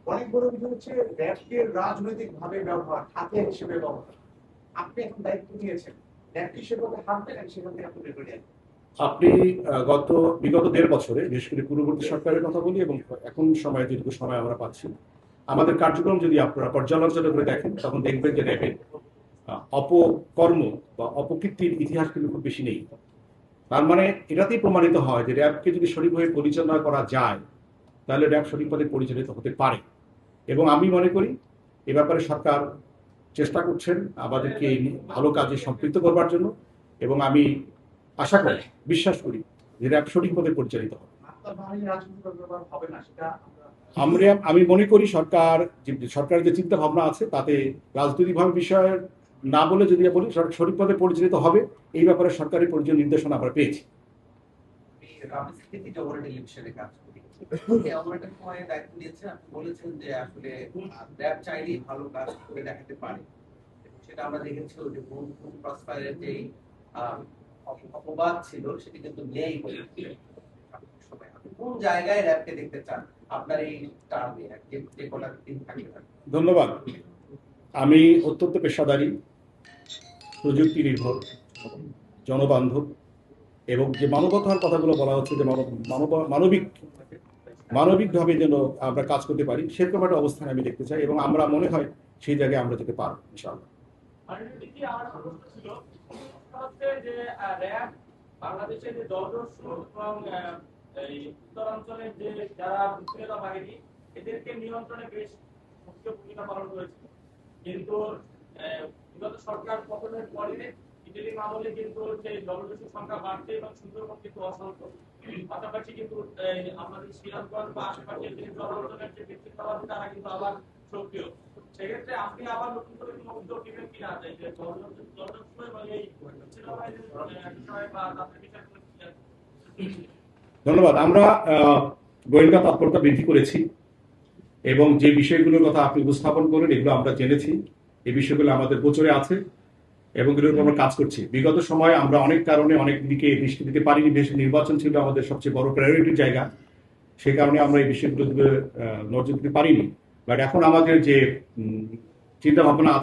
অনেক বড় বিষয় হচ্ছে র্যাবকে রাজনৈতিক ভাবে ব্যবহার, হাতিয়ার হিসেবে ব্যবহার। আপনি এখন দায়িত্ব নিয়েছেন, র্যাব কি সেভাবে হারবে নাকি সেখান থেকে আপনি বের করে আনবেন? আপনি বিগত ১.৫ বছরে, বিশেষ করে পূর্ববর্তী সরকারের কথা বলি এবং এখন সময়ে যেটুকু সময় আমরা পাচ্ছি, আমাদের কার্যক্রম যদি আপনারা পর্যালোচনা করে দেখেন, তখন দেখবেন যে র্যাবের অপকর্ম বা অপকীর্তির ইতিহাস কিন্তু খুব বেশি নেই। তার মানে এটাতেই প্রমাণিত হয় যে র্যাবকে যদি সঠিকভাবে পরিচালনা করা যায়, তাহলে র্যাব সঠিকভাবে পরিচালিত হতে পারে। এবং আমি মনে করি এ ব্যাপারে সরকার চেষ্টা করছেন আমাদেরকে এই ভালো কাজে সম্পৃক্ত করবার জন্য, এবং আমি আশা করি, বিশ্বাস করি যে র্যাব সঠিকভাবে পরিচালিত হবে। আপনার বাহিনী রাজনৈতিক ব্যবহার হবে না, সেটা আমি মনে করি সরকারের যে চিন্তা ভাবনা আছে তাতে রাজনৈতিকভাবে বিষয় না বলে যদি বলি সঠিকভাবে পরিচালিত হবে, এই ব্যাপারে সরকারি প্রয়োজনীয় নির্দেশনা আমরা পেয়েছি। আমি স্মৃতি জগর টেলিভিশনে কাজ করি। এমন একটা সময় দায়িত্ব নিয়েছেন, আপনি বলেছেন যে আসলে র্যাব চাইলেই ভালো কাজ করে দেখাতে পারে। সেটা আমরা দেখেছি যে ক্রসফায়ারের যে অপবাদ ছিল সেটি কিন্তু নেই বলে সময়। আপনি কোন জায়গায় র্যাবকে দেখতে চান আপনার এই টার্মে, যে কটা দিন থাকবে? ধন্যবাদ। আমি অত্যন্ত পেশাদারী, প্রযুক্তি নির্ভর, জনবান্ধব এবং যে মানবতার কথাগুলো বলা হচ্ছে যে মানবিকভাবে যেন আমরা কাজ করতে পারি, সেরকম একটা অবস্থানে আমি দেখতে চাই এবং আমরা মনে হয় সেই জায়গায় আমরা যেতে পারবো ইনশাআল্লাহ। বাংলাদেশের যে জলদস্যু এবং এই উত্তরাঞ্চলের যে যারা মুক্তিযোদ্ধা বাহিনী, এদেরকে নিয়ন্ত্রণে বেশ সক্রিয় ভূমিকা পালন করেছিল। কিন্তু বিগত সরকার পতনের পরে ইটালি আমলে কিন্তু সেই জলদস্যুর সংখ্যা বাড়ছে এবং সুন্দরবন কিন্তু অশান্ত। পাশাপাশি কিন্তু আমাদের সিরাজগঞ্জ বা আশেপাশের যে জলাঞ্চলের যে ব্যক্তিত্ববাদী তারা কিন্তু আবার সক্রিয়। সেক্ষেত্রে আপনি আবার নতুন করে কোনো উদ্যোগ নেবেন কিনা, যে জলদস্যু এবং এই বিষয় বা তাদের বিষয়? ধন্যবাদ। আমরা গোয়েন্দা তৎপরতা বৃদ্ধি করেছি এবং যে বিষয়গুলোর কথা আপনি উপস্থাপন করেন এগুলো আমরা জেনেছি। এই বিষয়গুলো আমাদের গোচরে আছে এবং এগুলোর উপর আমরা কাজ করছি। বিগত সময়ে আমরা অনেক কারণে অনেক দিকে দৃষ্টি দিতে পারিনি, দেশ নির্বাচন ছিল আমাদের সবচেয়ে বড় প্রায়োরিটির জায়গা, সে কারণে আমরা এই বিষয়গুলোর দিকে নজর দিতে পারিনি। বাট এখন আমাদের যে চিন্তা ভাবনা আছে